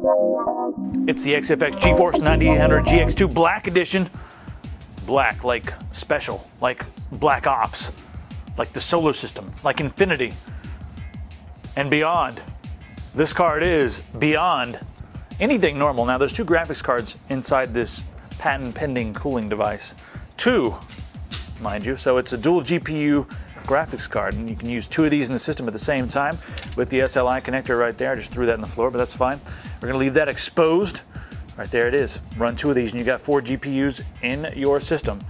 It's the XFX GeForce 9800 GX2 Black Edition. Black, like special, like Black Ops, like the solar system, like infinity, and beyond. This card is beyond anything normal. Now, there's two graphics cards inside this patent-pending cooling device. Two, mind you, so it's a dual GPU graphics card, and you can use two of these in the system at the same time with the SLI connector right there. I just threw that on the floor, but that's fine. We're gonna leave that exposed. Right there it is. Run two of these and you got 4 GPUs in your system.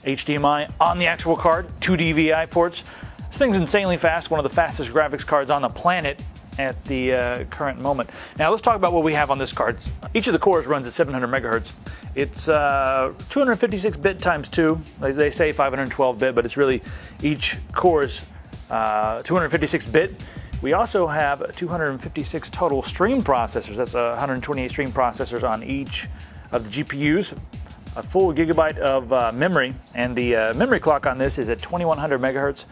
HDMI on the actual card, 2 DVI ports. This thing's insanely fast, one of the fastest graphics cards on the planet at the current moment. Now let's talk about what we have on this card. Each of the cores runs at 700 megahertz. It's 256-bit times 2. They say 512-bit, but it's really each core's 256-bit. We also have 256 total stream processors. That's 128 stream processors on each of the GPUs. A full gigabyte of memory, and the memory clock on this is at 2100 megahertz.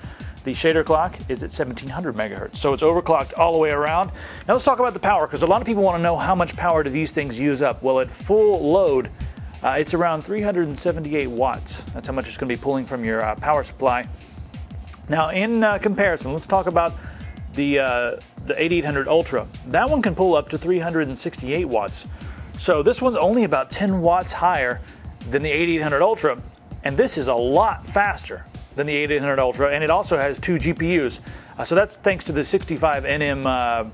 The shader clock is at 1700 megahertz, so it's overclocked all the way around. Now let's talk about the power, because a lot of people want to know how much power do these things use up. Well, at full load, it's around 378 watts. That's how much it's going to be pulling from your power supply. Now, in comparison, let's talk about the 8800 Ultra. That one can pull up to 368 watts. So this one's only about 10 watts higher than the 8800 Ultra, and this is a lot faster than the 8800 Ultra, and it also has 2 GPUs. So that's thanks to the 65 nm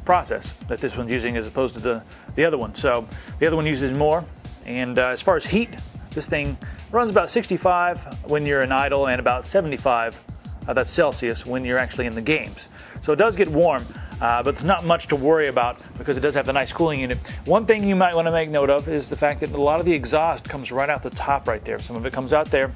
process that this one's using as opposed to the other one. So the other one uses more, and as far as heat, this thing runs about 65 when you're in idle and about 75 that's Celsius when you're actually in the games. So it does get warm, but there's not much to worry about because it does have the nice cooling unit. One thing you might want to make note of is the fact that a lot of the exhaust comes right out the top right there. Some of it comes out there,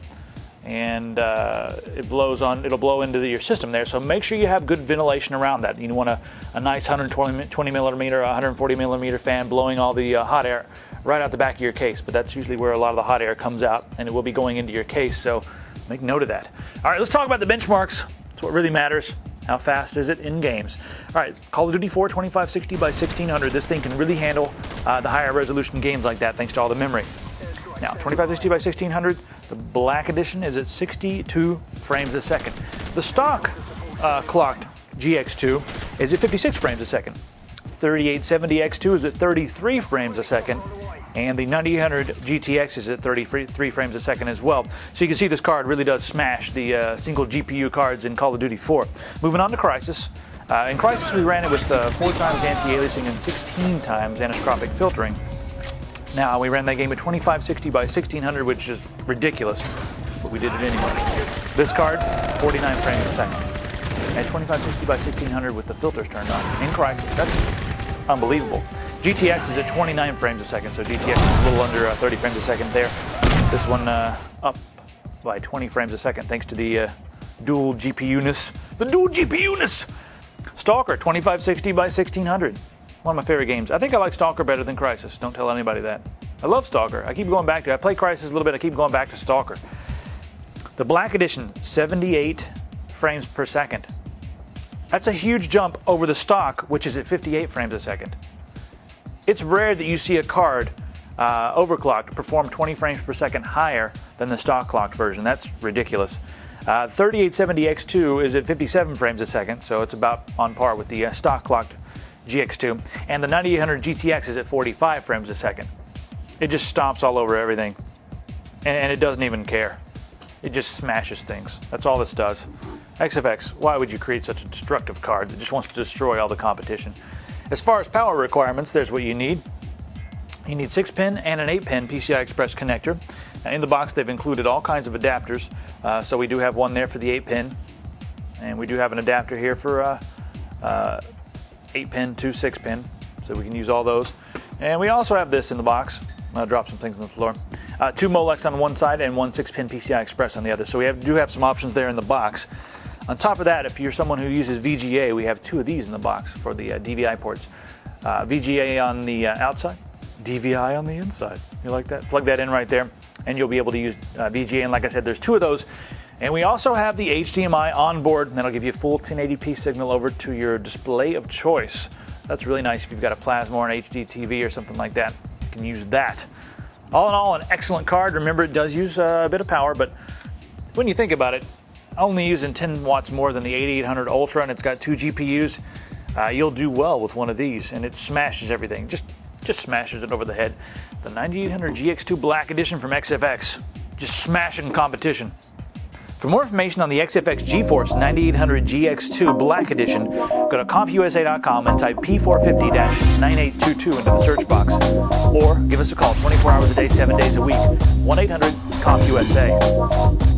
and it'll blow into your system there. So make sure you have good ventilation around that. You want a nice 120 millimeter, 140 millimeter fan blowing all the hot air right out the back of your case. But that's usually where a lot of the hot air comes out, and it will be going into your case. So make note of that. All right, let's talk about the benchmarks. That's what really matters. How fast is it in games? All right, Call of Duty 4 2560 by 1600. This thing can really handle the higher resolution games like that thanks to all the memory. Now, 2560 by 1600, the Black Edition is at 62 frames a second. The stock clocked GX2 is at 56 frames a second. 3870 X2 is at 33 frames a second. And the 9800 GTX is at 33 frames a second as well. So you can see this card really does smash the single GPU cards in Call of Duty 4. Moving on to Crysis. In Crysis, we ran it with 4 times anti-aliasing and 16 times anisotropic filtering. Now, we ran that game at 2560 by 1600, which is ridiculous, but we did it anyway. This card, 49 frames a second. At 2560 by 1600 with the filters turned on in Crysis. That's unbelievable. GTX is at 29 frames a second, so GTX is a little under 30 frames a second there. This one up by 20 frames a second thanks to the dual GPU-ness. The dual GPU-ness! Stalker, 2560 by 1600. One of my favorite games. I think I like Stalker better than Crysis. Don't tell anybody that. I love Stalker. I keep going back to it. I play Crysis a little bit. I keep going back to Stalker. The Black Edition, 78 frames per second. That's a huge jump over the stock, which is at 58 frames a second. It's rare that you see a card overclocked perform 20 frames per second higher than the stock clocked version. That's ridiculous. 3870 X2 is at 57 frames a second, so it's about on par with the stock clocked GX2. And the 9800 GTX is at 45 frames a second. It just stomps all over everything, and it doesn't even care. It just smashes things. That's all this does. XFX, why would you create such a destructive card that just wants to destroy all the competition? As far as power requirements, there's what you need. You need 6-pin and an 8-pin PCI Express connector. In the box, they've included all kinds of adapters. So we do have one there for the 8-pin, and we do have an adapter here for 8-pin to 6-pin, so we can use all those. And we also have this in the box. I'll drop some things on the floor. 2 Molex on one side and 1 6-pin PCI Express on the other. So we do have some options there in the box. On top of that, if you're someone who uses VGA, we have 2 of these in the box for the DVI ports. VGA on the outside, DVI on the inside. You like that? Plug that in right there, and you'll be able to use VGA. And like I said, there's 2 of those. And we also have the HDMI on board, and that'll give you a full 1080p signal over to your display of choice. That's really nice if you've got a plasma or an HD TV or something like that. You can use that. All in all, an excellent card. Remember, it does use a bit of power, but when you think about it, only using 10 watts more than the 8800 Ultra, and it's got 2 GPUs, you'll do well with one of these, and it smashes everything. Just smashes it over the head. The 9800 GX2 Black Edition from XFX, just smashing competition. For more information on the XFX GeForce 9800 GX2 Black Edition, go to compusa.com and type P450-9822 into the search box. Or give us a call 24 hours a day, 7 days a week, 1-800-COMPUSA.